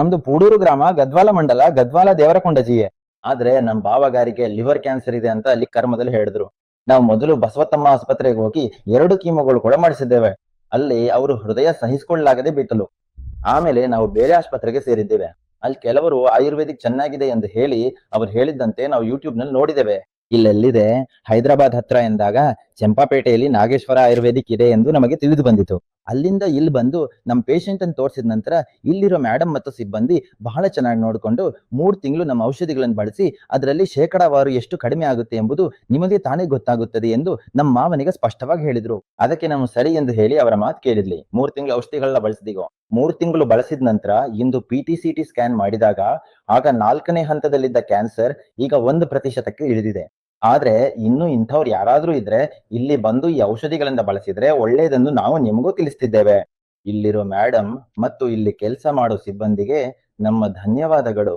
ನಮ್ದು ಪೂಡೂರು ಗ್ರಾಮ ಗದ್ವಾಲ ಮಂಡಲ ಗದ್ವಾಲ ದೇವರಕೊಂಡ ಜಿಯೆ. ಆದ್ರೆ ನಮ್ ಬಾವಗಾರಿಗೆ ಲಿವರ್ ಕ್ಯಾನ್ಸರ್ ಇದೆ ಅಂತ ಅಲ್ಲಿ ಕರ್ಮದಲ್ಲಿ ಹೇಳಿದ್ರು. ನಾವು ಮೊದಲು ಬಸವತಮ್ಮ ಆಸ್ಪತ್ರೆಗೆ ಹೋಗಿ 2 ಕೀಮೋಗಳು ಕೂಡ ಮಾಡಿಸಿದ್ದೇವೆ. ಅಲ್ಲಿ ಅವರು ಹೃದಯ ಸಹಿಸಿಕೊಳ್ಳಲಾಗದೆ ಬಿಟ್ಟಲು. ಆಮೇಲೆ ನಾವು ಬೇರೆ ಆಸ್ಪತ್ರೆಗೆ ಸೇರಿದ್ದೇವೆ. ಅಲ್ಲಿ ಕೆಲವರು ಆಯುರ್ವೇದಿಕ್ ಚೆನ್ನಾಗಿದೆ ಎಂದು ಹೇಳಿ ಅವ್ರು ಹೇಳಿದ್ದಂತೆ ನಾವು ಯೂಟ್ಯೂಬ್ ನಲ್ಲಿ ನೋಡಿದ್ದೇವೆ. ಇಲ್ಲೆಲ್ಲಿದೆ ಹೈದರಾಬಾದ್ ಹತ್ರ ಎಂದಾಗ ಚಂಪಾಪೇಟೆಯಲ್ಲಿ ನಾಗೇಶ್ವರ ಆಯುರ್ವೇದಿಕ್ ಇದೆ ಎಂದು ನಮಗೆ ತಿಳಿದು ಬಂದಿತು. ಅಲ್ಲಿಂದ ಇಲ್ಲಿ ಬಂದು ನಮ್ಮ ಪೇಷಂಟ್ ಅನ್ನು ತೋರಿಸಿದ ನಂತರ ಇಲ್ಲಿರೋ ಮೇಡಮ್ ಮತ್ತು ಸಿಬ್ಬಂದಿ ಬಹಳ ಚೆನ್ನಾಗಿ ನೋಡಿಕೊಂಡು 3 ತಿಂಗಳು ನಮ್ಮ ಔಷಧಿಗಳನ್ನು ಬಳಸಿ ಅದರಲ್ಲಿ ಶೇಕಡಾವಾರು ಎಷ್ಟು ಕಡಿಮೆ ಆಗುತ್ತೆ ಎಂಬುದು ನಿಮಗೆ ತಾನೇ ಗೊತ್ತಾಗುತ್ತದೆ ಎಂದು ನಮ್ಮ ಮಾವನಿಗೆ ಸ್ಪಷ್ಟವಾಗಿ ಹೇಳಿದ್ರು. ಅದಕ್ಕೆ ನಾವು ಸರಿ ಎಂದು ಹೇಳಿ ಅವರ ಮಾತು ಕೇಳಿದ್ಲಿ. 3 ತಿಂಗಳು ಔಷಧಿಗಳನ್ನ ಬಳಸಿದಿಗೋ. 3 ತಿಂಗಳು ಬಳಸಿದ ನಂತರ ಇಂದು PTCT ಸ್ಕ್ಯಾನ್ ಮಾಡಿದಾಗ ಆಗ 4ನೇ ಹಂತದಲ್ಲಿದ್ದ ಕ್ಯಾನ್ಸರ್ ಈಗ 1% ಇಳಿದಿದೆ. ಆದ್ರೆ ಇನ್ನು ಇಂಥವ್ರು ಯಾರಾದ್ರೂ ಇದ್ರೆ ಇಲ್ಲಿ ಬಂದು ಈ ಔಷಧಿಗಳಿಂದ ಬಳಸಿದ್ರೆ ಒಳ್ಳೇದೆಂದು ನಾವು ನಿಮಗೂ ತಿಳಿಸ್ತಿದ್ದೇವೆ. ಇಲ್ಲಿರೋ ಮೇಡಮ್ ಮತ್ತು ಇಲ್ಲಿ ಕೆಲಸ ಮಾಡೋ ಸಿಬ್ಬಂದಿಗೆ ನಮ್ಮ ಧನ್ಯವಾದಗಳು.